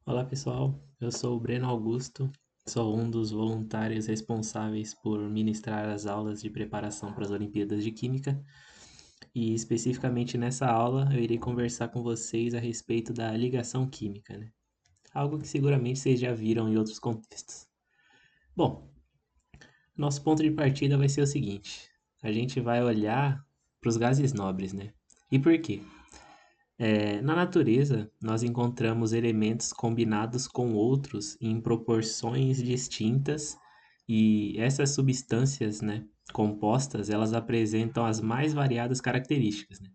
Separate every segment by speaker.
Speaker 1: Olá pessoal, eu sou o Breno Augusto, sou um dos voluntários responsáveis por ministrar as aulas de preparação para as Olimpíadas de Química e especificamente nessa aula eu irei conversar com vocês a respeito da ligação química, né? Algo que seguramente vocês já viram em outros contextos. Bom, nosso ponto de partida vai ser o seguinte: a gente vai olhar para os gases nobres, né? E por quê? Na natureza, nós encontramos elementos combinados com outros em proporções distintas e essas substâncias, né, compostas, elas apresentam as mais variadas características, né?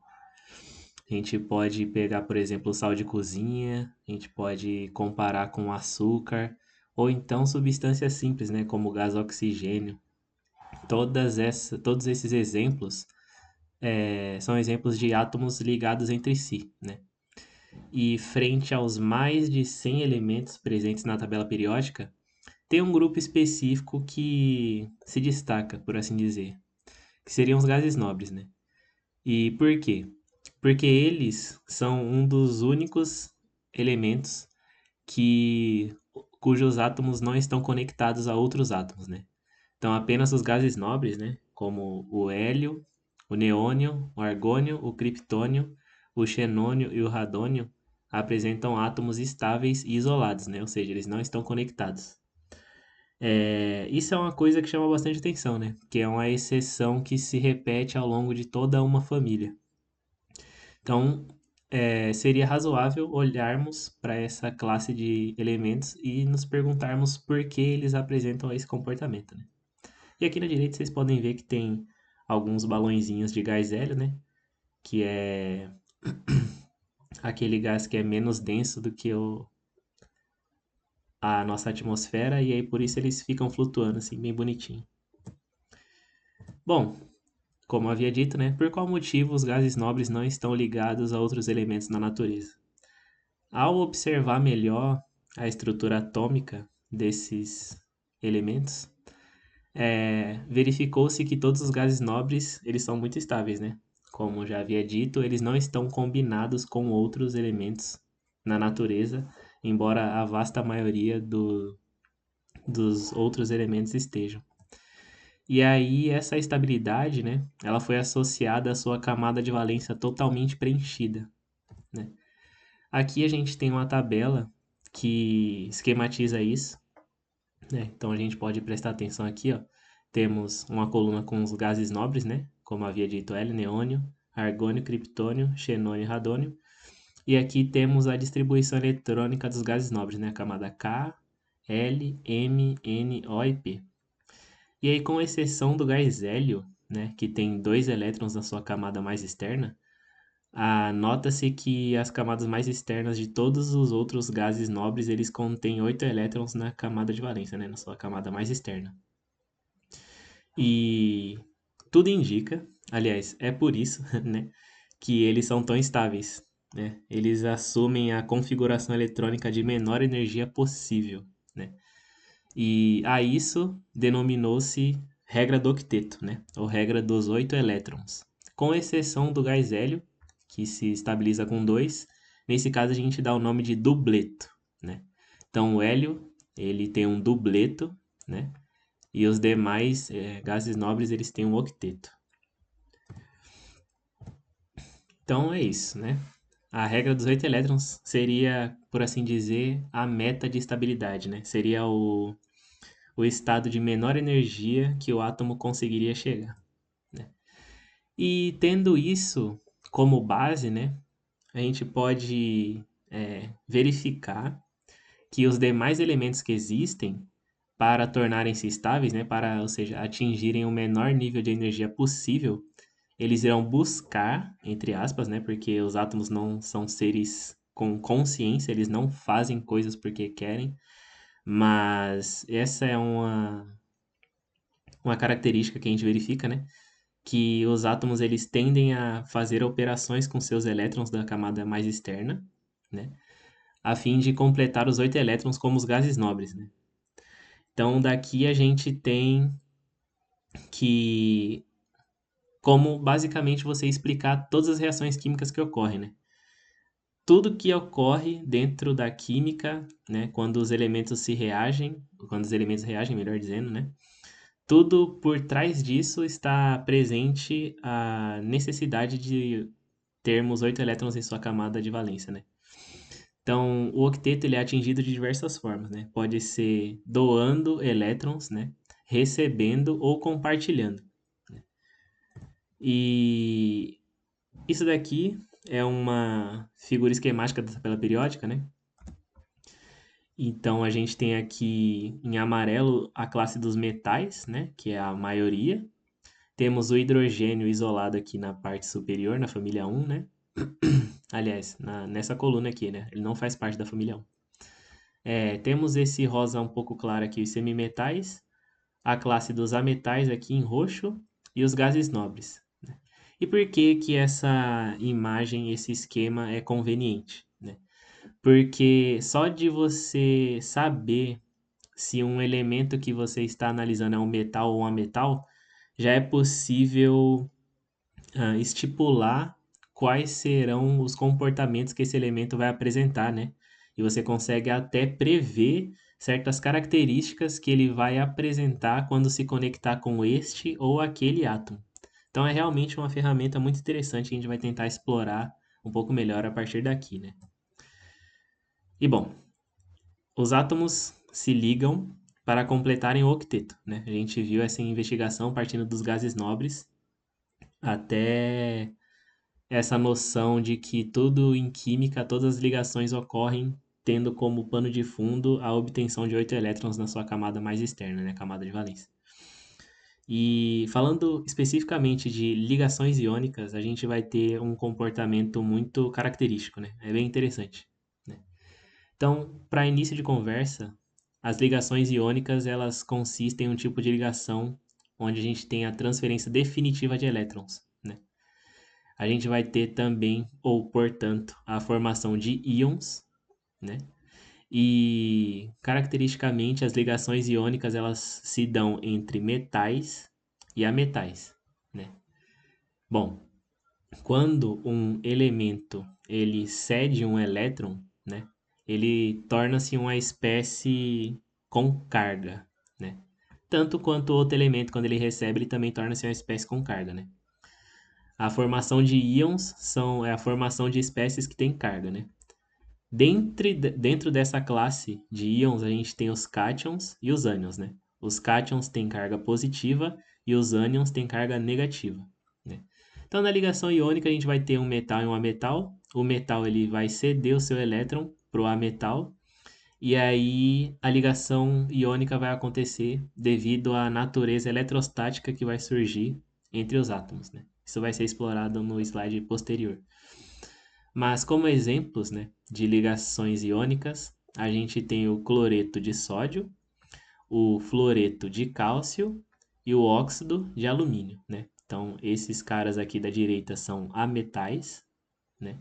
Speaker 1: A gente pode pegar, por exemplo, o sal de cozinha, a gente pode comparar com açúcar, ou então substâncias simples, né, como o gás oxigênio. Todos esses exemplos são exemplos de átomos ligados entre si, né? E frente aos mais de 100 elementos presentes na tabela periódica, tem um grupo específico que se destaca, por assim dizer, que seriam os gases nobres, né? E por quê? Porque eles são um dos únicos elementos que cujos átomos não estão conectados a outros átomos, né? Então apenas os gases nobres, né, como o hélio, o neônio, o argônio, o criptônio, o xenônio e o radônio apresentam átomos estáveis e isolados, né? Ou seja, eles não estão conectados. Isso é uma coisa que chama bastante atenção, né? Que é uma exceção que se repete ao longo de toda uma família. Então, seria razoável olharmos para essa classe de elementos e nos perguntarmos por que eles apresentam esse comportamento, né? E aqui na direita vocês podem ver que tem alguns balõezinhos de gás hélio, né? Que é aquele gás que é menos denso do que a nossa atmosfera, e aí por isso eles ficam flutuando assim, bem bonitinho. Bom, como havia dito, né? Por qual motivo os gases nobres não estão ligados a outros elementos na natureza? Ao observar melhor a estrutura atômica desses elementos, verificou-se que todos os gases nobres eles são muito estáveis, né? Como já havia dito, eles não estão combinados com outros elementos na natureza, embora a vasta maioria dos outros elementos estejam. E aí essa estabilidade, né, ela foi associada à sua camada de valência totalmente preenchida, né? Aqui a gente tem uma tabela que esquematiza isso, né? Então a gente pode prestar atenção aqui, ó. Temos uma coluna com os gases nobres, né? Como havia dito, hélio, neônio, argônio, criptônio, xenônio e radônio. E aqui temos a distribuição eletrônica dos gases nobres, né? A camada K, L, M, N, O e P. E aí, com exceção do gás hélio, né? Que tem 2 elétrons na sua camada mais externa, nota-se que as camadas mais externas de todos os outros gases nobres, eles contêm 8 elétrons na camada de valência, né? Na sua camada mais externa. E tudo indica, aliás, é por isso, né, que eles são tão estáveis, né? Eles assumem a configuração eletrônica de menor energia possível, né? E a isso denominou-se regra do octeto, né? Ou regra dos 8 elétrons. Com exceção do gás hélio, que se estabiliza com 2, nesse caso a gente dá o nome de dubleto, né? Então o hélio, ele tem um dubleto, né? E os demais gases nobres eles têm um octeto. Então é isso, né? A regra dos 8 elétrons seria, por assim dizer, a meta de estabilidade, né? Seria o estado de menor energia que o átomo conseguiria chegar, né? E tendo isso como base, né? A gente pode verificar que os demais elementos que existem para tornarem-se estáveis, né, para, ou seja, atingirem o menor nível de energia possível, eles irão buscar, entre aspas, né, porque os átomos não são seres com consciência, eles não fazem coisas porque querem, mas essa é uma característica que a gente verifica, né, que os átomos eles tendem a fazer operações com seus elétrons da camada mais externa, né, a fim de completar os 8 elétrons como os gases nobres, né. Então, daqui a gente tem que como basicamente você explicar todas as reações químicas que ocorrem, né? tudo que ocorre dentro da química, né, quando os elementos reagem, melhor dizendo, né, tudo por trás disso está presente a necessidade de termos 8 elétrons em sua camada de valência, né? Então, o octeto ele é atingido de diversas formas, né? Pode ser doando elétrons, né? Recebendo ou compartilhando. E isso daqui é uma figura esquemática da tabela periódica, né? Então, a gente tem aqui em amarelo a classe dos metais, né? Que é a maioria. Temos o hidrogênio isolado aqui na parte superior, na família 1, né? Aliás, nessa coluna aqui, né? Ele não faz parte da família 1. Temos esse rosa um pouco claro aqui, os semimetais, a classe dos ametais aqui em roxo e os gases nobres. Né? E por que que essa imagem, esse esquema é conveniente? Né? Porque só de você saber se um elemento que você está analisando é um metal ou um ametal, já é possível estipular quais serão os comportamentos que esse elemento vai apresentar, né? E você consegue até prever certas características que ele vai apresentar quando se conectar com este ou aquele átomo. Então é realmente uma ferramenta muito interessante que a gente vai tentar explorar um pouco melhor a partir daqui, né? E bom, os átomos se ligam para completarem o octeto, né? A gente viu essa investigação partindo dos gases nobres até essa noção de que tudo em química, todas as ligações ocorrem tendo como pano de fundo a obtenção de 8 elétrons na sua camada mais externa, né, camada de valência. E falando especificamente de ligações iônicas, a gente vai ter um comportamento muito característico, né? É bem interessante, né? Então, para início de conversa, as ligações iônicas, elas consistem em um tipo de ligação onde a gente tem a transferência definitiva de elétrons, né? A gente vai ter também, ou portanto, a formação de íons, né? E caracteristicamente as ligações iônicas elas se dão entre metais e ametais, né? Bom, quando um elemento ele cede um elétron, né? Ele torna-se uma espécie com carga, né? Tanto quanto outro elemento quando ele recebe, ele também torna-se uma espécie com carga, né? A formação de íons é a formação de espécies que têm carga, né? Dentro dessa classe de íons, a gente tem os cátions e os ânions, né? Os cátions têm carga positiva e os ânions têm carga negativa, né? Então, na ligação iônica, a gente vai ter um metal e um ametal. O metal ele vai ceder o seu elétron para o ametal. E aí, a ligação iônica vai acontecer devido à natureza eletrostática que vai surgir entre os átomos, né? Isso vai ser explorado no slide posterior. Mas como exemplos, né, de ligações iônicas, a gente tem o cloreto de sódio, o fluoreto de cálcio e o óxido de alumínio, né? Então, esses caras aqui da direita são ametais, né?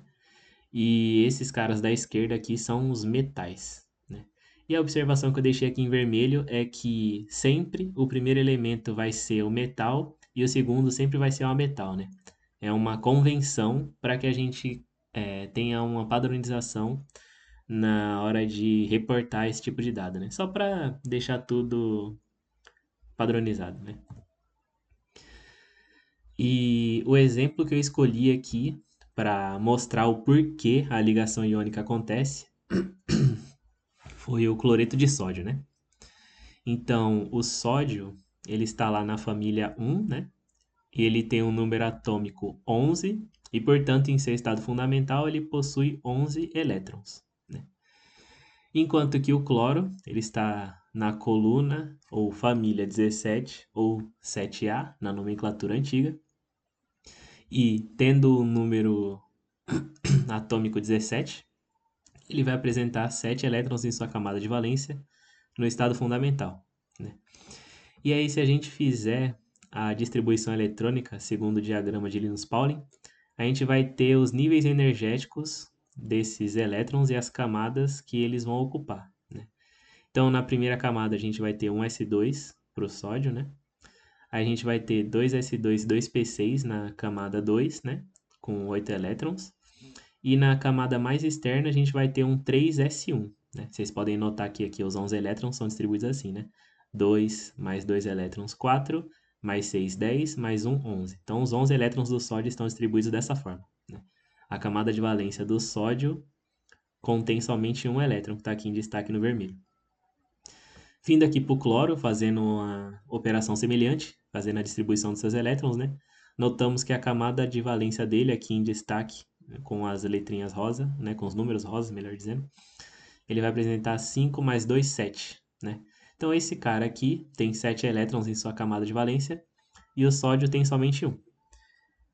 Speaker 1: E esses caras da esquerda aqui são os metais, né? E a observação que eu deixei aqui em vermelho é que sempre o primeiro elemento vai ser o metal e o segundo sempre vai ser o ametal, né? É uma convenção para que a gente tenha uma padronização na hora de reportar esse tipo de dado, né? Só para deixar tudo padronizado, né? E o exemplo que eu escolhi aqui para mostrar o porquê a ligação iônica acontece foi o cloreto de sódio, né? Então, o sódio, ele está lá na família 1, né? E ele tem um número atômico 11 e, portanto, em seu estado fundamental, ele possui 11 elétrons, né? Enquanto que o cloro, ele está na coluna ou família 17 ou 7A, na nomenclatura antiga, e tendo o número atômico 17, ele vai apresentar 7 elétrons em sua camada de valência no estado fundamental, né? E aí, se a gente fizer a distribuição eletrônica segundo o diagrama de Linus-Pauling, a gente vai ter os níveis energéticos desses elétrons e as camadas que eles vão ocupar, né? Então, na primeira camada, a gente vai ter um S2 para o sódio, né? A gente vai ter 2S2 e 2P6 na camada 2, né? Com 8 elétrons. E na camada mais externa, a gente vai ter um 3s1, né? Vocês podem notar que aqui os 11 elétrons são distribuídos assim, né? 2 mais 2 elétrons, 4, mais 6, 10, mais 1, 11. Então, os 11 elétrons do sódio estão distribuídos dessa forma, né? A camada de valência do sódio contém somente um elétron, que está aqui em destaque no vermelho. Vindo aqui para o cloro, fazendo uma operação semelhante, fazendo a distribuição dos seus elétrons, né? Notamos que a camada de valência dele, aqui em destaque, com as letrinhas rosa, né? Com os números rosas, melhor dizendo, ele vai apresentar 5 mais 2, 7, né? Então, esse cara aqui tem 7 elétrons em sua camada de valência e o sódio tem somente 1.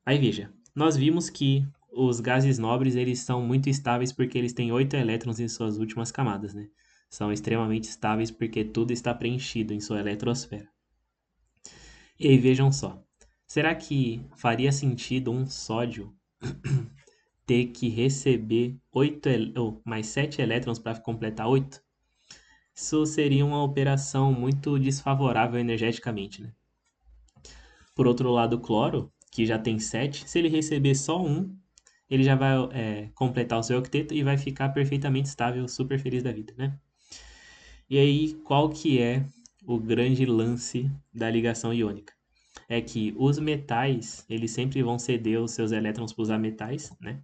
Speaker 1: Aí, veja, nós vimos que os gases nobres, eles são muito estáveis porque eles têm 8 elétrons em suas últimas camadas, né? São extremamente estáveis porque tudo está preenchido em sua eletrosfera. E aí, vejam só. Será que faria sentido um sódio ter que receber mais 7 elétrons para completar 8? Isso seria uma operação muito desfavorável energeticamente, né? Por outro lado, o cloro, que já tem 7, se ele receber só um, ele já vai completar o seu octeto e vai ficar perfeitamente estável, super feliz da vida, né? E aí, qual que é o grande lance da ligação iônica? É que os metais, eles sempre vão ceder os seus elétrons para os ametais, né?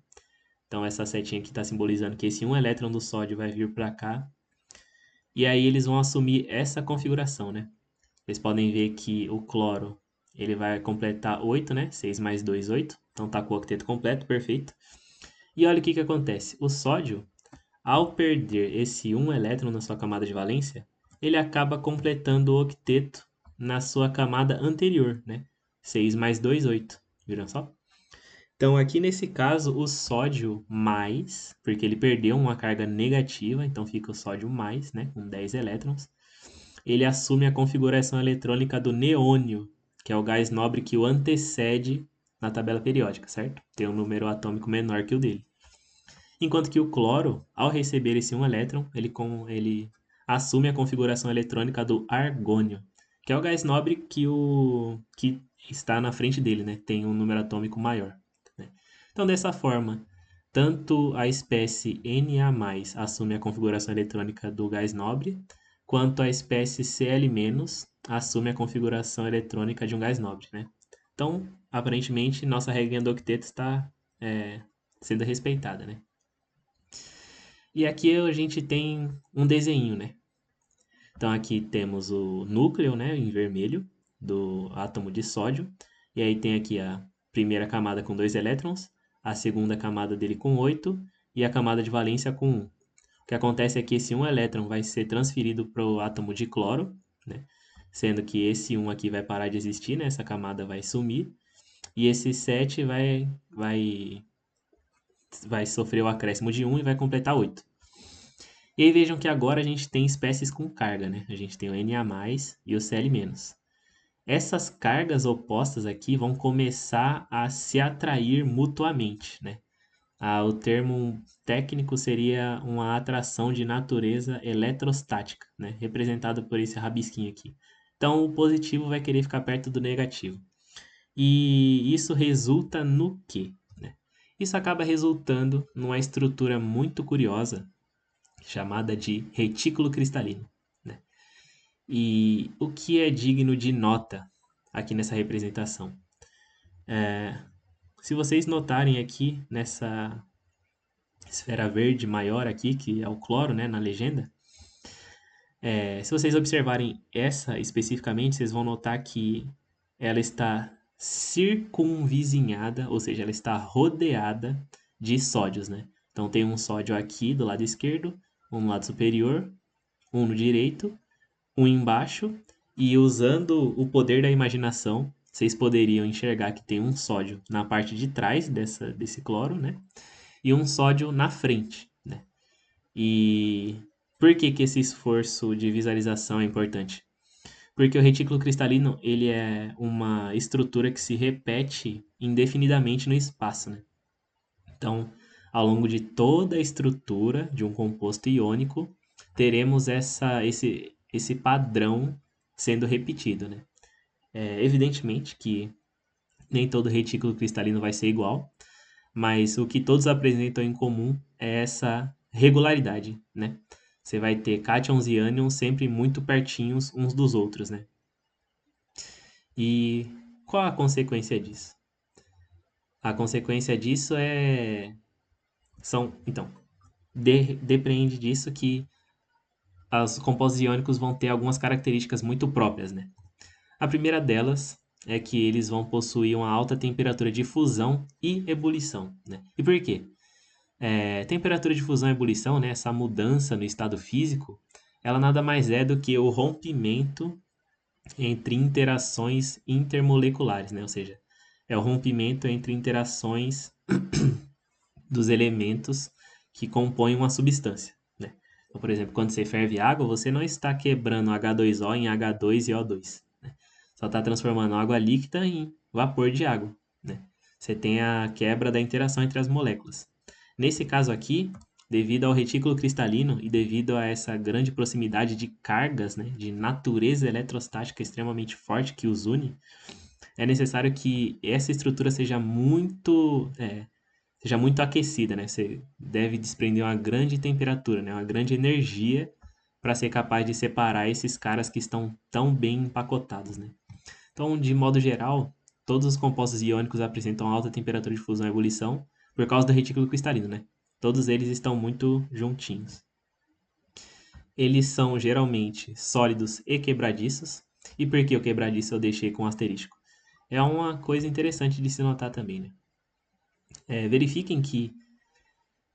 Speaker 1: Então, essa setinha aqui está simbolizando que esse um elétron do sódio vai vir para cá. E aí, eles vão assumir essa configuração, né? Vocês podem ver que o cloro, ele vai completar 8, né? 6 mais 2, 8. Então, tá com o octeto completo, perfeito. E olha o que acontece. O sódio, ao perder esse um elétron na sua camada de valência, ele acaba completando o octeto na sua camada anterior, né? 6 mais 2, 8. Viram só? Então, aqui nesse caso, o sódio mais, porque ele perdeu uma carga negativa, então fica o sódio mais, né? Com 10 elétrons. Ele assume a configuração eletrônica do neônio, que é o gás nobre que o antecede na tabela periódica, certo? Tem um número atômico menor que o dele. Enquanto que o cloro, ao receber esse um elétron, ele assume a configuração eletrônica do argônio, que é o gás nobre que está na frente dele, né? Tem um número atômico maior, né? Então, dessa forma, tanto a espécie Na+ assume a configuração eletrônica do gás nobre, quanto a espécie Cl- assume a configuração eletrônica de um gás nobre, né? Então, aparentemente, nossa regrinha do octeto está sendo respeitada, né? E aqui a gente tem um desenho, né? Então aqui temos o núcleo, né, em vermelho, do átomo de sódio. E aí tem aqui a primeira camada com 2 elétrons, a segunda camada dele com 8 e a camada de valência com 1. O que acontece é que esse 1 elétron vai ser transferido para o átomo de cloro, né? Sendo que esse 1 aqui vai parar de existir, né? Essa camada vai sumir. E esse 7 vai sofrer o acréscimo de 1 e vai completar 8. E aí vejam que agora a gente tem espécies com carga, né? A gente tem o Na+ e o Cl-. Essas cargas opostas aqui vão começar a se atrair mutuamente, né? O termo técnico seria uma atração de natureza eletrostática, né? Representado por esse rabisquinho aqui. Então, o positivo vai querer ficar perto do negativo. E isso resulta no quê, né? Isso acaba resultando numa estrutura muito curiosa chamada de retículo cristalino, né? E o que é digno de nota aqui nessa representação? Se vocês notarem aqui nessa esfera verde maior aqui, que é o cloro, né, na legenda, se vocês observarem essa especificamente, vocês vão notar que ela está circunvizinhada, ou seja, ela está rodeada de sódios, né? Então tem um sódio aqui do lado esquerdo, um no lado superior, um no direito, um embaixo, e usando o poder da imaginação, vocês poderiam enxergar que tem um sódio na parte de trás desse cloro, né? E um sódio na frente, né? E por que que esse esforço de visualização é importante? Porque o retículo cristalino, ele é uma estrutura que se repete indefinidamente no espaço, né? Então, ao longo de toda a estrutura de um composto iônico, teremos esse padrão sendo repetido, né? Evidentemente que nem todo retículo cristalino vai ser igual, mas o que todos apresentam em comum é essa regularidade, né? Você vai ter cátions e ânions sempre muito pertinhos uns dos outros, né? E qual a consequência disso? A consequência disso então, depende disso que os compostos iônicos vão ter algumas características muito próprias, né? A primeira delas é que eles vão possuir uma alta temperatura de fusão e ebulição, né? E por quê? Temperatura de fusão e ebulição, né, essa mudança no estado físico, ela nada mais é do que o rompimento entre interações intermoleculares, né? Ou seja, é o rompimento entre interações dos elementos que compõem uma substância, né? Então, por exemplo, quando você ferve água, você não está quebrando H2O em H2 e O2, né? Só está transformando água líquida em vapor de água, né? Você tem a quebra da interação entre as moléculas. Nesse caso aqui, devido ao retículo cristalino e devido a essa grande proximidade de cargas, né, de natureza eletrostática extremamente forte que os une, é necessário que essa estrutura seja muito aquecida, né? Você deve desprender uma grande temperatura, né? Uma grande energia para ser capaz de separar esses caras que estão tão bem empacotados, né? Então, de modo geral, todos os compostos iônicos apresentam alta temperatura de fusão e ebulição por causa do retículo cristalino, né? Todos eles estão muito juntinhos. Eles são geralmente sólidos e quebradiços. E por que o quebradiço eu deixei com asterisco? É uma coisa interessante de se notar também, né? Verifiquem que,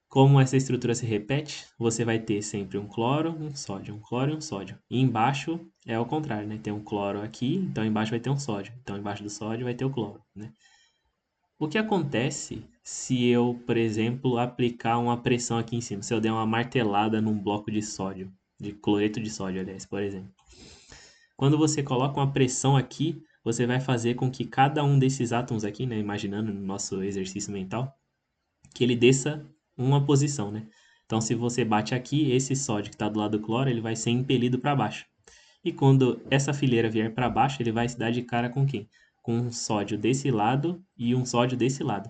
Speaker 1: como essa estrutura se repete, você vai ter sempre um cloro, um sódio, um cloro e um sódio. E embaixo é o contrário, né? Tem um cloro aqui, então embaixo vai ter um sódio. Então embaixo do sódio vai ter o cloro, né? O que acontece se eu, por exemplo, aplicar uma pressão aqui em cima? Se eu der uma martelada num bloco de sódio, de cloreto de sódio, aliás, por exemplo. Quando você coloca uma pressão aqui, você vai fazer com que cada um desses átomos aqui, né, imaginando no nosso exercício mental, que ele desça uma posição, né? Então, se você bate aqui, esse sódio que está do lado do cloro, ele vai ser impelido para baixo. E quando essa fileira vier para baixo, ele vai se dar de cara com quem? Com um sódio desse lado e um sódio desse lado.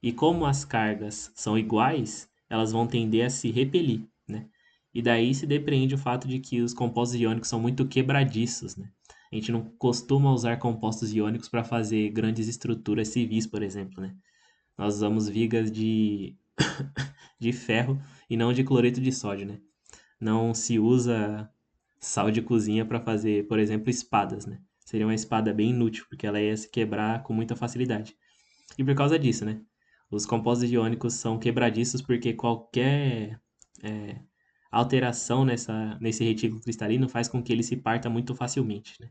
Speaker 1: E como as cargas são iguais, elas vão tender a se repelir, né? E daí se depreende o fato de que os compostos iônicos são muito quebradiços, né? A gente não costuma usar compostos iônicos para fazer grandes estruturas civis, por exemplo, né? Nós usamos vigas de ferro e não de cloreto de sódio, né? Não se usa sal de cozinha para fazer, por exemplo, espadas, né? Seria uma espada bem inútil, porque ela ia se quebrar com muita facilidade. E por causa disso, né? Os compostos iônicos são quebradiços porque qualquer alteração nesse retículo cristalino faz com que ele se parta muito facilmente, né?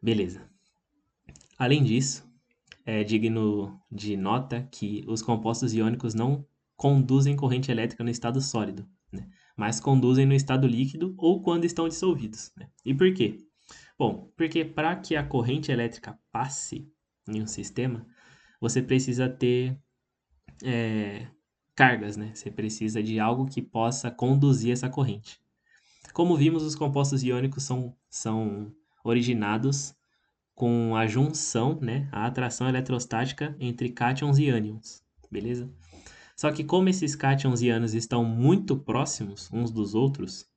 Speaker 1: Beleza. Além disso, é digno de nota que os compostos iônicos não conduzem corrente elétrica no estado sólido, né? Mas conduzem no estado líquido ou quando estão dissolvidos, né? E por quê? Bom, porque para que a corrente elétrica passe em um sistema, você precisa ter cargas, né? Você precisa de algo que possa conduzir essa corrente. Como vimos, os compostos iônicos são originados com a junção, né, a atração eletrostática entre cátions e ânions, beleza? Só que como esses cátions e ânions estão muito próximos uns dos outros,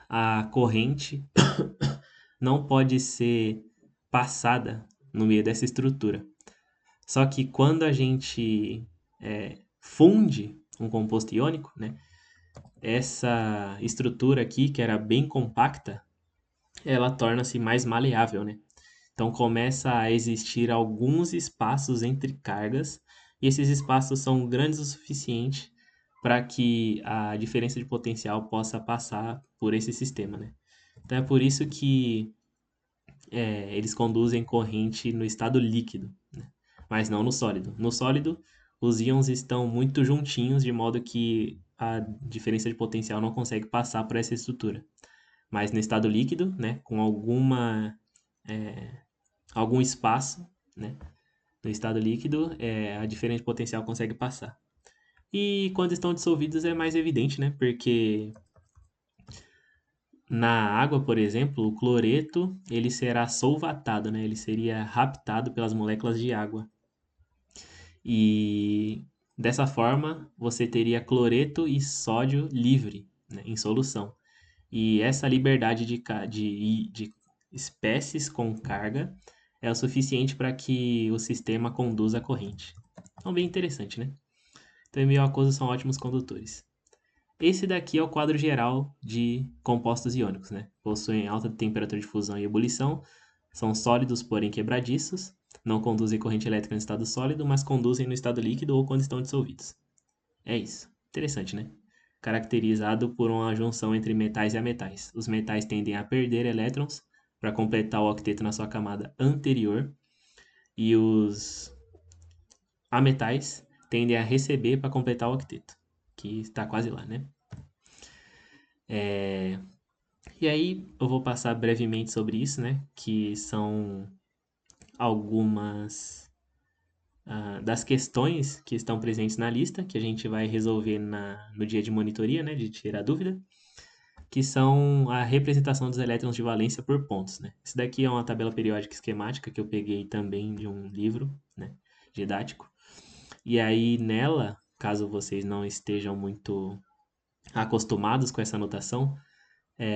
Speaker 1: a corrente não pode ser passada no meio dessa estrutura. Só que quando a gente funde um composto iônico, né, essa estrutura aqui, que era bem compacta, ela torna-se mais maleável, né? Então começa a existir alguns espaços entre cargas, e esses espaços são grandes o suficiente para que a diferença de potencial possa passar por esse sistema, né? Então é por isso que eles conduzem corrente no estado líquido, né? Mas não no sólido. No sólido, os íons estão muito juntinhos, de modo que a diferença de potencial não consegue passar por essa estrutura. Mas no estado líquido, né, com algum espaço, né, no estado líquido, a diferença de potencial consegue passar. E quando estão dissolvidos é mais evidente, né, porque Na água, por exemplo, o cloreto ele será solvatado, né? Ele seria raptado pelas moléculas de água. E dessa forma, você teria cloreto e sódio livre, né, em solução. E essa liberdade de espécies com carga é o suficiente para que o sistema conduza a corrente. Então, bem interessante, né? Então, em meio aquosos são ótimos condutores. Esse daqui é o quadro geral de compostos iônicos, né? Possuem alta temperatura de fusão e ebulição, são sólidos, porém quebradiços, não conduzem corrente elétrica no estado sólido, mas conduzem no estado líquido ou quando estão dissolvidos. É isso. Interessante, né? Caracterizado por uma junção entre metais e ametais. Os metais tendem a perder elétrons para completar o octeto na sua camada anterior, e os ametais tendem a receber para completar o octeto, que está quase lá, né? E aí eu vou passar brevemente sobre isso, né? Que são algumas das questões que estão presentes na lista, que a gente vai resolver no dia de monitoria, né? De tirar dúvida, que são a representação dos elétrons de valência por pontos, né? Isso daqui é uma tabela periódica esquemática que eu peguei também de um livro, né? Didático. E aí nela, caso vocês não estejam muito acostumados com essa notação,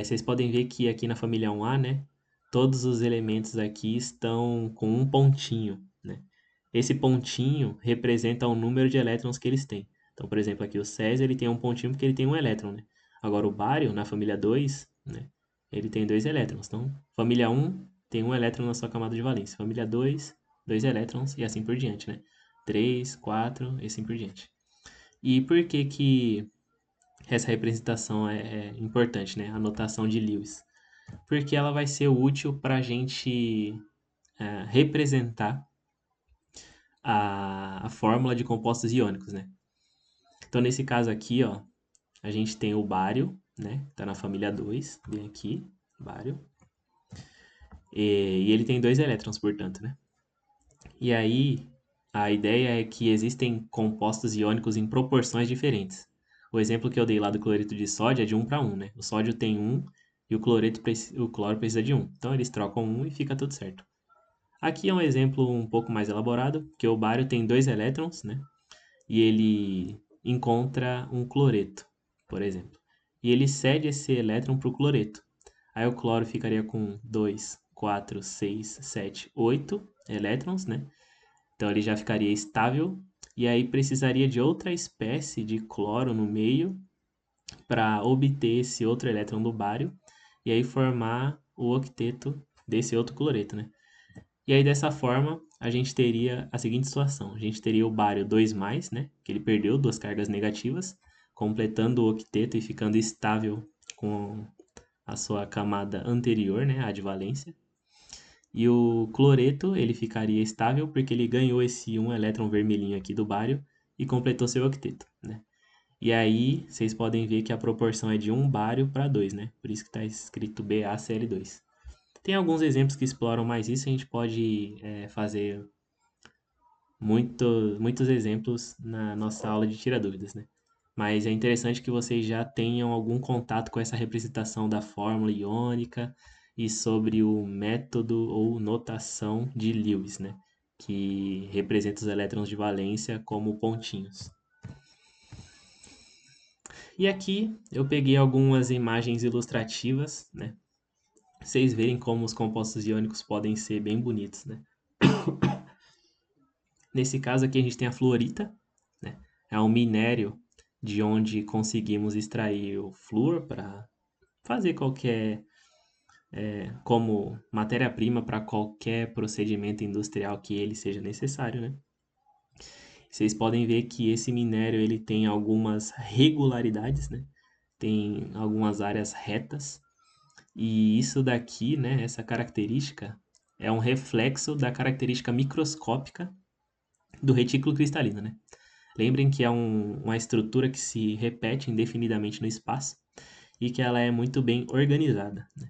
Speaker 1: vocês podem ver que aqui na família 1A, né, todos os elementos aqui estão com um pontinho, né? Esse pontinho representa o número de elétrons que eles têm. Então, por exemplo, aqui o Césio, ele tem um pontinho porque ele tem um elétron, né? Agora o bário, na família 2, né, ele tem dois elétrons. Então, família 1 tem um elétron na sua camada de valência. Família 2, dois elétrons e assim por diante, né? 3, 4 e assim por diante. E por que que essa representação é importante, né? A notação de Lewis. Porque ela vai ser útil para a gente representar a fórmula de compostos iônicos, né? Então, nesse caso aqui, ó, a gente tem o bário, né? Tá na família 2, bem aqui, bário. E ele tem dois elétrons, portanto, né? E aí, a ideia é que existem compostos iônicos em proporções diferentes. O exemplo que eu dei lá do cloreto de sódio é de 1 para 1, né? O sódio tem 1 e o cloro precisa de 1. Então, eles trocam 1 e fica tudo certo. Aqui é um exemplo um pouco mais elaborado, que o bário tem dois elétrons, né? E ele encontra um cloreto, por exemplo. E ele cede esse elétron para o cloreto. Aí o cloro ficaria com 2, 4, 6, 7, 8 elétrons, né? Então ele já ficaria estável. E aí precisaria de outra espécie de cloro no meio para obter esse outro elétron do bário e aí formar o octeto desse outro cloreto, né? E aí, dessa forma, a gente teria a seguinte situação. A gente teria o bário 2+, né? Que ele perdeu duas cargas negativas, completando o octeto e ficando estável com a sua camada anterior, né? A de valência. E o cloreto, ele ficaria estável porque ele ganhou esse um elétron vermelhinho aqui do bário e completou seu octeto, né? E aí, vocês podem ver que a proporção é de 1 bário para 2, né? Por isso que está escrito BaCl2. Tem alguns exemplos que exploram mais isso, a gente pode fazer muitos exemplos na nossa aula de tira dúvidas, né? Mas é interessante que vocês já tenham algum contato com essa representação da fórmula iônica e sobre o método ou notação de Lewis, né? Que representa os elétrons de valência como pontinhos. E aqui eu peguei algumas imagens ilustrativas, né? Vocês verem como os compostos iônicos podem ser bem bonitos, né? Nesse caso aqui a gente tem a fluorita, né? É um minério de onde conseguimos extrair o flúor para fazer como matéria-prima para qualquer procedimento industrial que ele seja necessário, né? Vocês podem ver que esse minério ele tem algumas regularidades, né? Tem algumas áreas retas. E isso daqui, né, essa característica é um reflexo da característica microscópica do retículo cristalino, né? Lembrem que é uma estrutura que se repete indefinidamente no espaço e que ela é muito bem organizada, né?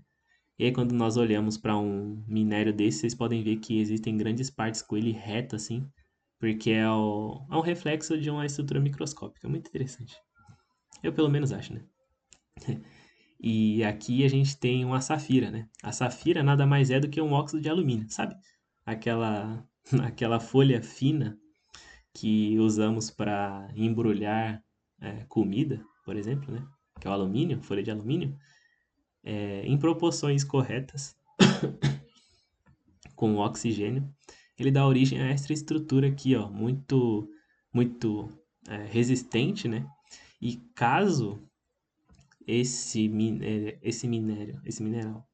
Speaker 1: E aí, quando nós olhamos para um minério desse, vocês podem ver que existem grandes partes com ele reto, assim, porque é um reflexo de uma estrutura microscópica. Muito interessante. Eu, pelo menos, acho, né? E aqui a gente tem uma safira, né? A safira nada mais é do que um óxido de alumínio, sabe? Aquela, aquela folha fina que usamos para embrulhar comida, por exemplo, né? Que é o alumínio, folha de alumínio, em proporções corretas, com oxigênio, ele dá origem a essa estrutura aqui, ó, muito resistente, né? E caso esse mineral,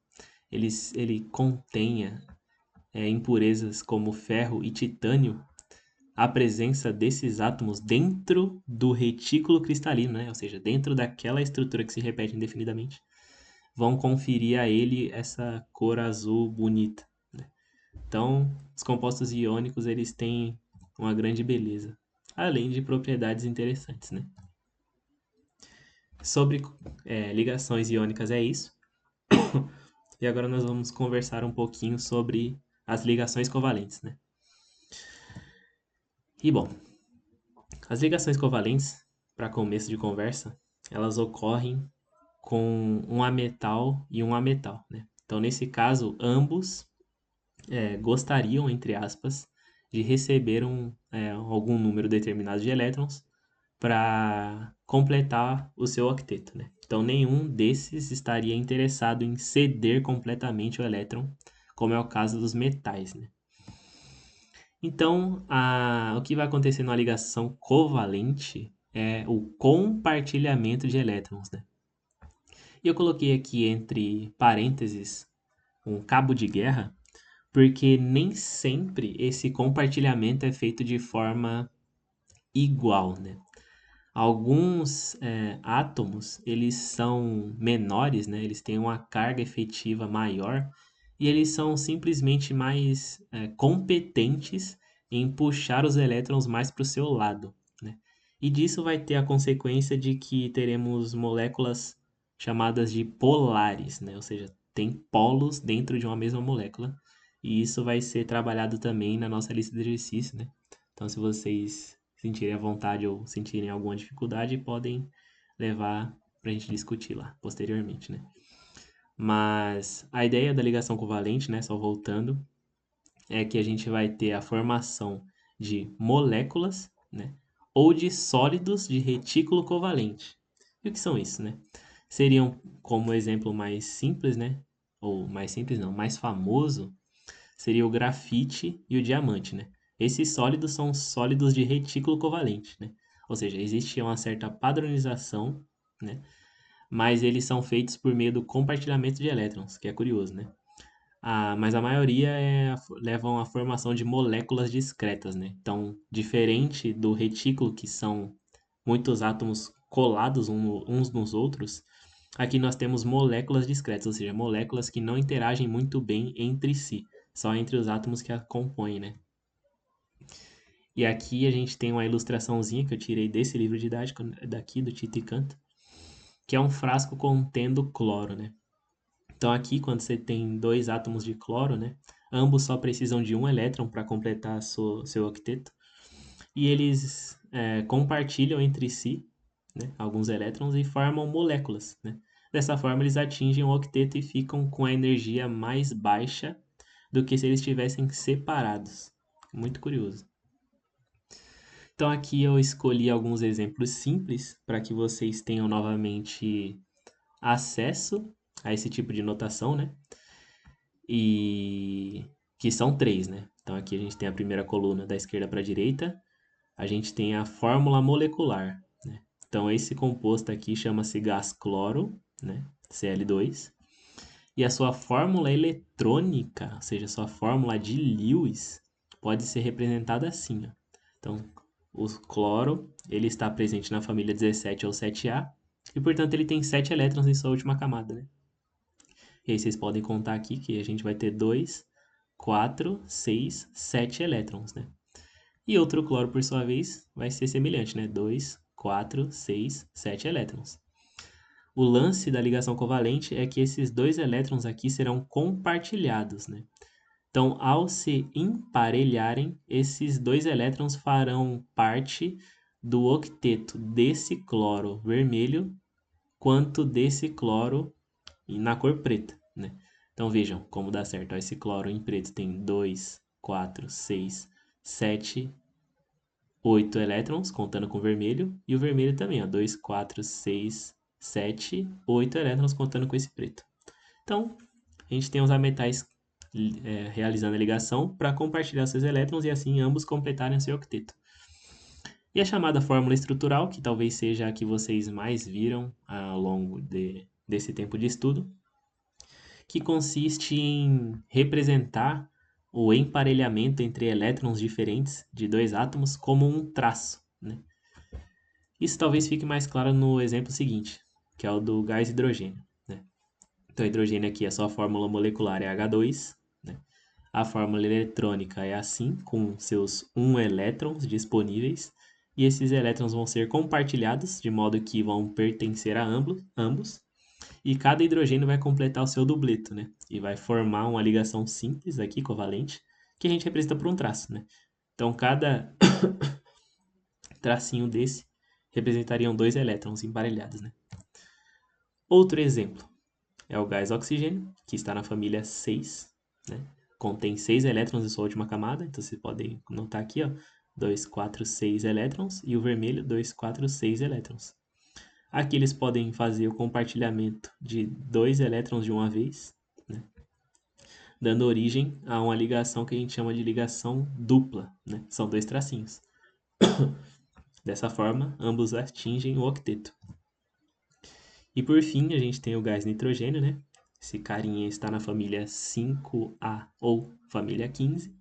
Speaker 1: ele contenha impurezas como ferro e titânio, a presença desses átomos dentro do retículo cristalino, né? Ou seja, dentro daquela estrutura que se repete indefinidamente, vão conferir a ele essa cor azul bonita, né? Então, os compostos iônicos, eles têm uma grande beleza, além de propriedades interessantes, né? Sobre ligações iônicas é isso. E agora nós vamos conversar um pouquinho sobre as ligações covalentes, né? E bom, as ligações covalentes, para começo de conversa, elas ocorrem com um ametal e um ametal, né? Então, nesse caso, ambos gostariam, entre aspas, de receber algum número determinado de elétrons para completar o seu octeto, né? Então, nenhum desses estaria interessado em ceder completamente o elétron, como é o caso dos metais, né? Então, o que vai acontecer na ligação covalente é o compartilhamento de elétrons, né? E eu coloquei aqui entre parênteses um cabo de guerra, porque nem sempre esse compartilhamento é feito de forma igual, né? Alguns átomos, eles são menores, né? Eles têm uma carga efetiva maior e eles são simplesmente mais competentes em puxar os elétrons mais para o seu lado, né? E disso vai ter a consequência de que teremos moléculas chamadas de polares, né? Ou seja, tem polos dentro de uma mesma molécula. E isso vai ser trabalhado também na nossa lista de exercícios, né? Então, se vocês sentirem à vontade ou sentirem alguma dificuldade, podem levar para a gente discutir lá posteriormente, né? Mas a ideia da ligação covalente, né, só voltando, é que a gente vai ter a formação de moléculas, né, ou de sólidos de retículo covalente. E o que são isso, né? Seriam, como exemplo mais simples, né, ou mais simples não, mais famoso, seria o grafite e o diamante, né? Esses sólidos são sólidos de retículo covalente, né? Ou seja, existe uma certa padronização, né? Mas eles são feitos por meio do compartilhamento de elétrons, que é curioso, né? Mas a maioria levam à formação de moléculas discretas, né? Então, diferente do retículo, que são muitos átomos colados uns nos outros, aqui nós temos moléculas discretas, ou seja, moléculas que não interagem muito bem entre si, só entre os átomos que a compõem, né? E aqui a gente tem uma ilustraçãozinha que eu tirei desse livro didático daqui do Tito e Canto, que é um frasco contendo cloro, né? Então aqui, quando você tem dois átomos de cloro, né? Ambos só precisam de um elétron para completar seu octeto. E eles compartilham entre si, né, alguns elétrons e formam moléculas, né? Dessa forma, eles atingem o octeto e ficam com a energia mais baixa do que se eles estivessem separados. Muito curioso. Então aqui eu escolhi alguns exemplos simples para que vocês tenham novamente acesso a esse tipo de notação, né? E que são três, né? Então aqui a gente tem a primeira coluna da esquerda para a direita, a gente tem a fórmula molecular, né? Então esse composto aqui chama-se gás cloro, né? Cl2. E a sua fórmula eletrônica, ou seja, a sua fórmula de Lewis, pode ser representada assim, ó. Então, o cloro, ele está presente na família 17 ou 7A, e portanto ele tem 7 elétrons em sua última camada, né? E aí vocês podem contar aqui que a gente vai ter 2, 4, 6, 7 elétrons, né? E outro cloro, por sua vez, vai ser semelhante, né? 2, 4, 6, 7 elétrons. O lance da ligação covalente é que esses dois elétrons aqui serão compartilhados, né? Então, ao se emparelharem, esses dois elétrons farão parte do octeto desse cloro vermelho quanto desse cloro na cor preta, né? Então vejam como dá certo. Ó, esse cloro em preto tem 2, 4, 6, 7, 8 elétrons, contando com o vermelho. E o vermelho também, ó, 2, 4, 6, 7, 8 elétrons, contando com esse preto. Então, a gente tem os ametais realizando a ligação para compartilhar seus elétrons e assim ambos completarem o seu octeto. E a chamada fórmula estrutural, que talvez seja a que vocês mais viram ao longo desse tempo de estudo, que consiste em representar o emparelhamento entre elétrons diferentes de dois átomos como um traço, né? Isso talvez fique mais claro no exemplo seguinte, que é o do gás hidrogênio, né? Então, hidrogênio aqui, a sua fórmula molecular é H2, né? A fórmula eletrônica é assim, com seus 1 elétrons disponíveis, e esses elétrons vão ser compartilhados, de modo que vão pertencer a ambos, e cada hidrogênio vai completar o seu dupleto, né? E vai formar uma ligação simples aqui, covalente, que a gente representa por um traço, né? Então, cada tracinho desse representariam 2 elétrons emparelhados, né? Outro exemplo é o gás oxigênio, que está na família 6, né? Contém 6 elétrons em sua última camada, então vocês podem notar aqui, ó, 2, 4, 6 elétrons, e o vermelho, 2, 4, 6 elétrons. Aqui eles podem fazer o compartilhamento de 2 elétrons de uma vez, né? Dando origem a uma ligação que a gente chama de ligação dupla, né? São 2 tracinhos. Dessa forma, ambos atingem o octeto. E por fim, a gente tem o gás nitrogênio, né? Esse carinha está na família 5A ou família 15.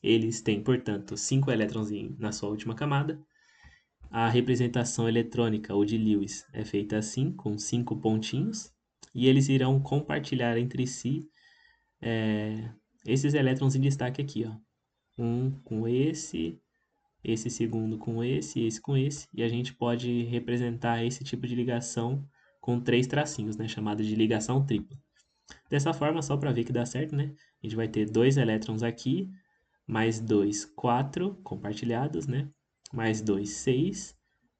Speaker 1: Eles têm, portanto, 5 elétrons na sua última camada. A representação eletrônica, ou de Lewis, é feita assim, com 5 pontinhos. E eles irão compartilhar entre si esses elétrons em destaque aqui, ó. Um com esse segundo com esse com esse. E a gente pode representar esse tipo de ligação com 3 tracinhos, né? Chamada de ligação tripla. Dessa forma, só para ver que dá certo, né? A gente vai ter 2 elétrons aqui, mais 2, 4 compartilhados, né? Mais 2, 6,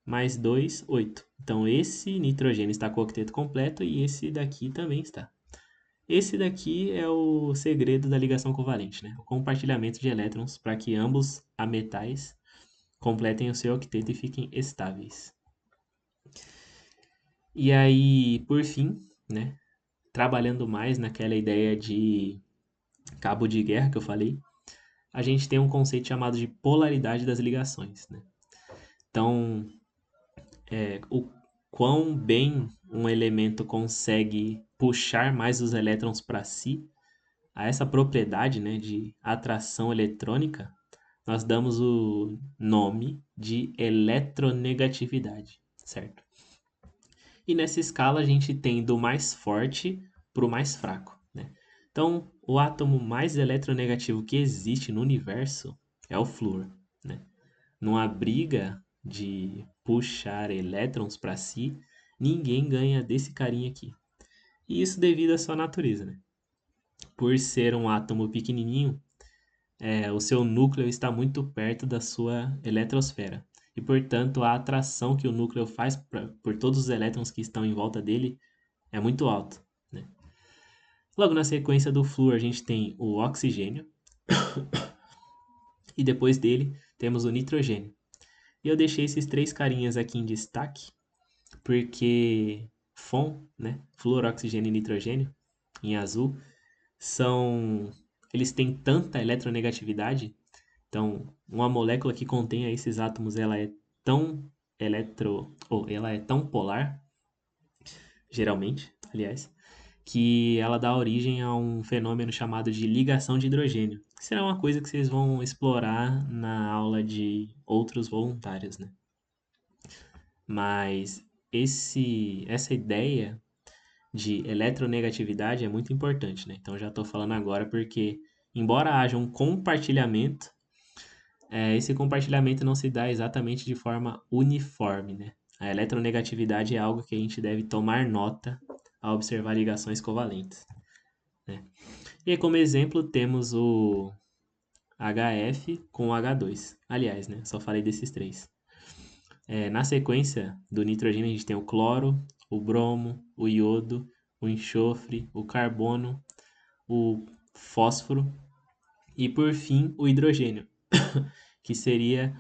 Speaker 1: mais 2, 8. Então, esse nitrogênio está com o octeto completo e esse daqui também está. Esse daqui é o segredo da ligação covalente, né? O compartilhamento de elétrons para que ambos ametais completem o seu octeto e fiquem estáveis. E aí, por fim, né? Trabalhando mais naquela ideia de cabo de guerra que eu falei, a gente tem um conceito chamado de polaridade das ligações, né? Então, o quão bem um elemento consegue puxar mais os elétrons para si, a essa propriedade, né, de atração eletrônica, nós damos o nome de eletronegatividade, certo? E nessa escala a gente tem do mais forte para o mais fraco, né? Então, o átomo mais eletronegativo que existe no universo é o flúor, né? Numa briga de puxar elétrons para si, ninguém ganha desse carinha aqui. E isso devido à sua natureza, né? Por ser um átomo pequenininho, o seu núcleo está muito perto da sua eletrosfera. E, portanto, a atração que o núcleo faz por todos os elétrons que estão em volta dele é muito alta, né? Logo na sequência do flúor, a gente tem o oxigênio. E depois dele, temos o nitrogênio. E eu deixei esses 3 carinhas aqui em destaque, porque FON, né? Flúor, oxigênio e nitrogênio, em azul, eles têm tanta eletronegatividade. Então, uma molécula que contém esses átomos, ela é tão ela é tão polar, geralmente, aliás, que ela dá origem a um fenômeno chamado de ligação de hidrogênio, que será uma coisa que vocês vão explorar na aula de outros voluntários, né? Mas essa ideia de eletronegatividade é muito importante, né? Então já estou falando agora porque, embora haja um compartilhamento, esse compartilhamento não se dá exatamente de forma uniforme, né? A eletronegatividade é algo que a gente deve tomar nota ao observar ligações covalentes, né? E aí, como exemplo, temos o HF com o H2. Aliás, né? Só falei desses 3. Na sequência do nitrogênio, a gente tem o cloro, o bromo, o iodo, o enxofre, o carbono, o fósforo e, por fim, o hidrogênio, que seria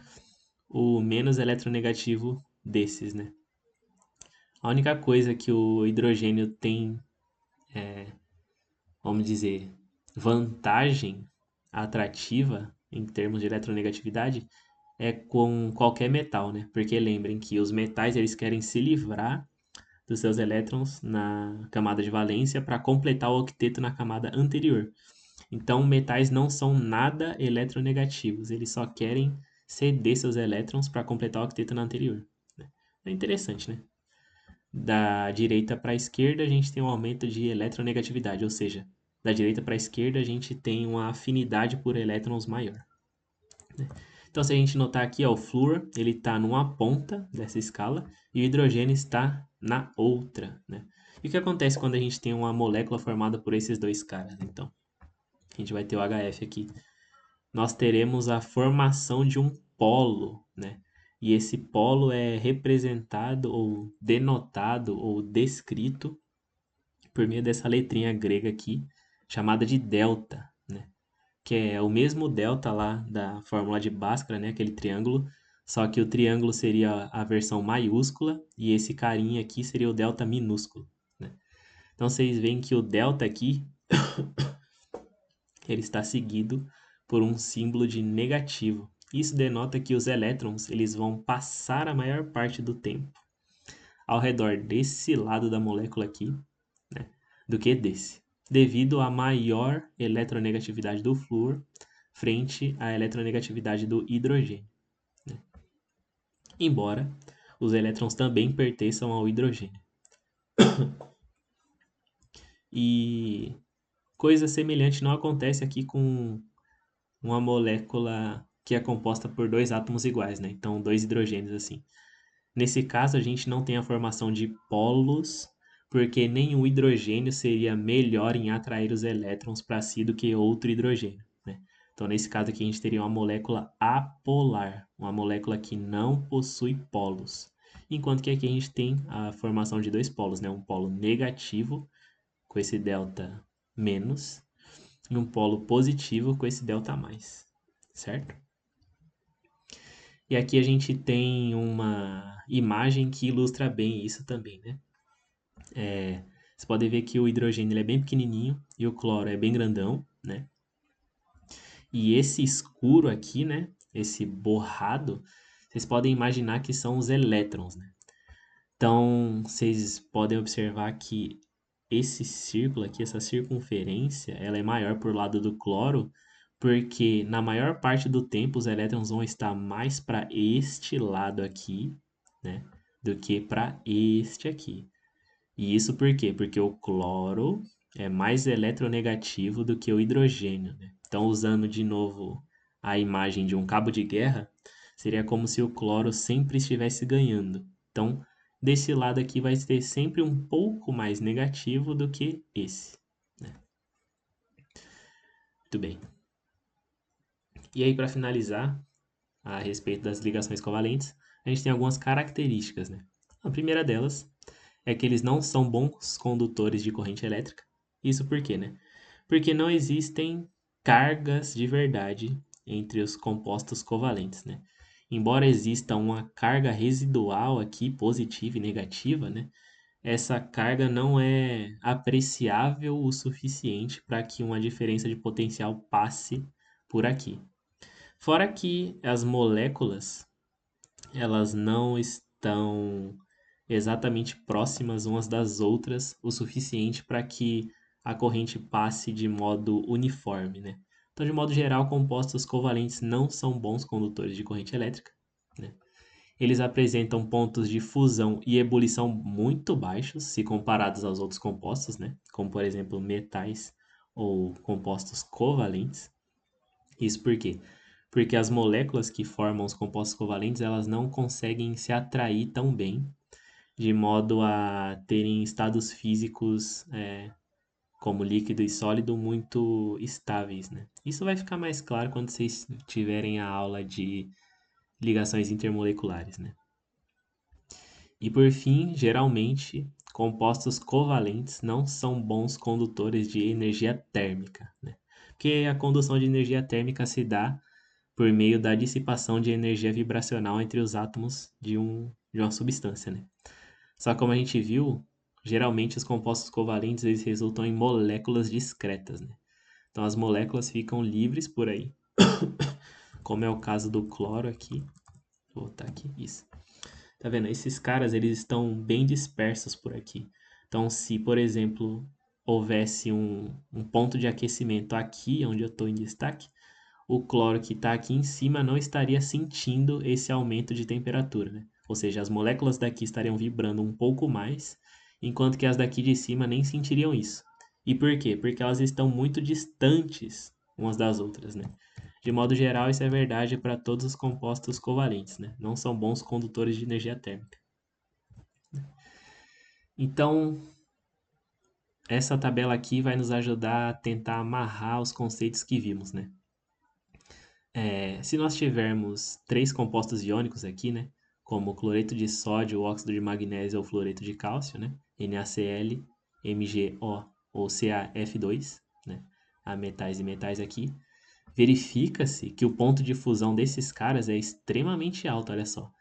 Speaker 1: o menos eletronegativo desses, né? A única coisa que o hidrogênio tem, vamos dizer, vantagem atrativa em termos de eletronegatividade é com qualquer metal, né? Porque lembrem que os metais eles querem se livrar dos seus elétrons na camada de valência para completar o octeto na camada anterior. Então, metais não são nada eletronegativos, eles só querem ceder seus elétrons para completar o octeto na anterior. É interessante, né? Da direita para a esquerda, a gente tem um aumento de eletronegatividade, ou seja, da direita para a esquerda, a gente tem uma afinidade por elétrons maior. Então, se a gente notar aqui, ó, o flúor ele está numa ponta dessa escala e o hidrogênio está na outra, né? E o que acontece quando a gente tem uma molécula formada por esses dois caras? Então, a gente vai ter o HF aqui. Nós teremos a formação de um polo, né? E esse polo é representado ou denotado ou descrito por meio dessa letrinha grega aqui, chamada de delta, né? Que é o mesmo delta lá da fórmula de Bhaskara, né? Aquele triângulo, só que o triângulo seria a versão maiúscula e esse carinha aqui seria o delta minúsculo, né? Então vocês veem que o delta aqui ele está seguido por um símbolo de negativo. Isso denota que os elétrons eles vão passar a maior parte do tempo ao redor desse lado da molécula aqui, né, do que desse, devido à maior eletronegatividade do flúor frente à eletronegatividade do hidrogênio, né? Embora os elétrons também pertençam ao hidrogênio. E coisa semelhante não acontece aqui com uma molécula que é composta por dois átomos iguais, né? Então, dois hidrogênios assim. Nesse caso, a gente não tem a formação de polos, porque nenhum hidrogênio seria melhor em atrair os elétrons para si do que outro hidrogênio, né? Então, nesse caso aqui, a gente teria uma molécula apolar, uma molécula que não possui polos. Enquanto que aqui a gente tem a formação de dois polos, né? Um polo negativo, com esse delta menos, e um polo positivo com esse delta mais, certo? E aqui a gente tem uma imagem que ilustra bem isso também, né? Você pode ver que o hidrogênio ele é bem pequenininho e o cloro é bem grandão, né? E esse escuro aqui, né? Esse borrado, vocês podem imaginar que são os elétrons, né? Então, vocês podem observar que esse círculo aqui, essa circunferência, ela é maior por lado do cloro, porque na maior parte do tempo os elétrons vão estar mais para este lado aqui, né, do que para este aqui. E isso por quê? Porque o cloro é mais eletronegativo do que o hidrogênio, né? Então, usando de novo a imagem de um cabo de guerra, seria como se o cloro sempre estivesse ganhando. Então, desse lado aqui vai ter sempre um pouco mais negativo do que esse, né? Muito bem. E aí, para finalizar, a respeito das ligações covalentes, a gente tem algumas características, né? A primeira delas é que eles não são bons condutores de corrente elétrica. Isso por quê, né? Porque não existem cargas de verdade entre os compostos covalentes, né? Embora exista uma carga residual aqui, positiva e negativa, né? Essa carga não é apreciável o suficiente para que uma diferença de potencial passe por aqui. Fora que as moléculas, elas não estão exatamente próximas umas das outras o suficiente para que a corrente passe de modo uniforme, né? Então, de modo geral, compostos covalentes não são bons condutores de corrente elétrica, né? Eles apresentam pontos de fusão e ebulição muito baixos se comparados aos outros compostos, né? Como, por exemplo, metais ou compostos covalentes. Isso por quê? Porque as moléculas que formam os compostos covalentes, elas não conseguem se atrair tão bem, de modo a terem estados físicos como líquido e sólido muito estáveis, né? Isso vai ficar mais claro quando vocês tiverem a aula de ligações intermoleculares, né? E por fim, geralmente, compostos covalentes não são bons condutores de energia térmica, né? Porque a condução de energia térmica se dá por meio da dissipação de energia vibracional entre os átomos de uma substância, né? Só que como a gente viu, geralmente os compostos covalentes eles resultam em moléculas discretas, né? Então as moléculas ficam livres por aí, como é o caso do cloro aqui. Vou botar aqui, isso. Tá vendo? Esses caras, eles estão bem dispersos por aqui. Então, se, por exemplo, houvesse um ponto de aquecimento aqui, onde eu estou em destaque, o cloro que está aqui em cima não estaria sentindo esse aumento de temperatura, né? Ou seja, as moléculas daqui estariam vibrando um pouco mais, enquanto que as daqui de cima nem sentiriam isso. E por quê? Porque elas estão muito distantes umas das outras, né? De modo geral, isso é verdade para todos os compostos covalentes, né? Não são bons condutores de energia térmica. Então, essa tabela aqui vai nos ajudar a tentar amarrar os conceitos que vimos, né? Se nós tivermos 3 compostos iônicos aqui, né? Como cloreto de sódio, óxido de magnésio ou fluoreto de cálcio, né? NaCl, MgO ou CaF2, né? Há metais e metais aqui. Verifica-se que o ponto de fusão desses caras é extremamente alto, olha só.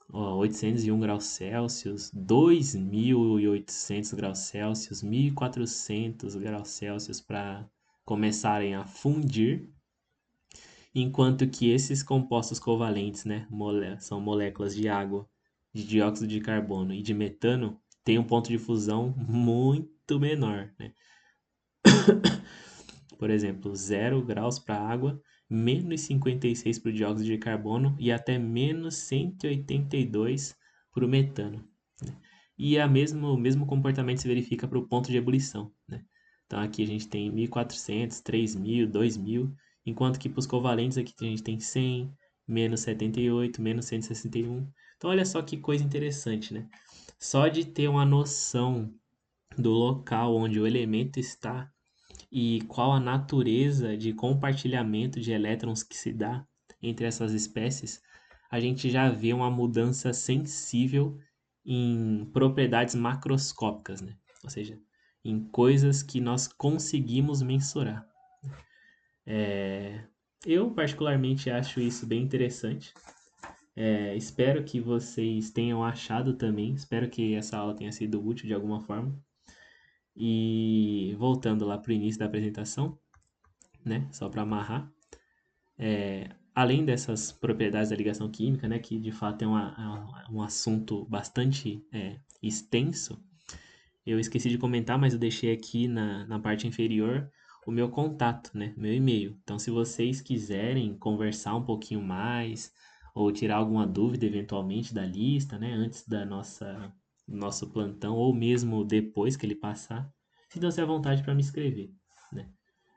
Speaker 1: 801 graus Celsius, 2.800 graus Celsius, 1.400 graus Celsius para começarem a fundir, enquanto que esses compostos covalentes, né, são moléculas de água, de dióxido de carbono e de metano, têm um ponto de fusão muito menor, né? Por exemplo, 0 graus para a água, menos 56 para o dióxido de carbono e até menos 182 para o metano, né? E o mesmo comportamento se verifica para o ponto de ebulição, né? Então aqui a gente tem 1.400, 3.000, 2.000, enquanto que para os covalentes aqui a gente tem 100, menos 78, menos 161. Então olha só que coisa interessante, né? Só de ter uma noção do local onde o elemento está e qual a natureza de compartilhamento de elétrons que se dá entre essas espécies, a gente já vê uma mudança sensível em propriedades macroscópicas, né? Ou seja, em coisas que nós conseguimos mensurar. Eu particularmente acho isso bem interessante. Espero que vocês tenham achado também. Espero que essa aula tenha sido útil de alguma forma. E voltando lá para o início da apresentação, né? Só para amarrar. Além dessas propriedades da ligação química, né? Que de fato é um assunto bastante extenso. Eu esqueci de comentar, mas eu deixei aqui na parte inferior o meu contato, né? Meu e-mail. Então, se vocês quiserem conversar um pouquinho mais ou tirar alguma dúvida eventualmente da lista, né? Antes do nosso plantão ou mesmo depois que ele passar, sintam-se à vontade para me escrever, né?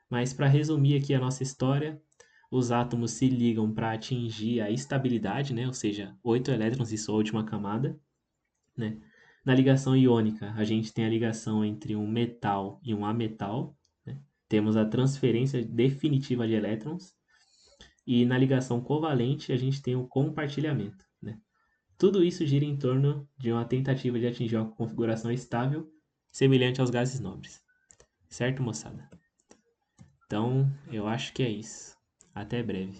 Speaker 1: Mas para resumir aqui a nossa história, os átomos se ligam para atingir a estabilidade, né? Ou seja, 8 elétrons em sua última camada, né? Na ligação iônica, a gente tem a ligação entre um metal e um ametal, né? Temos a transferência definitiva de elétrons. E na ligação covalente, a gente tem o compartilhamento, né? Tudo isso gira em torno de uma tentativa de atingir uma configuração estável, semelhante aos gases nobres. Certo, moçada? Então, eu acho que é isso. Até breve.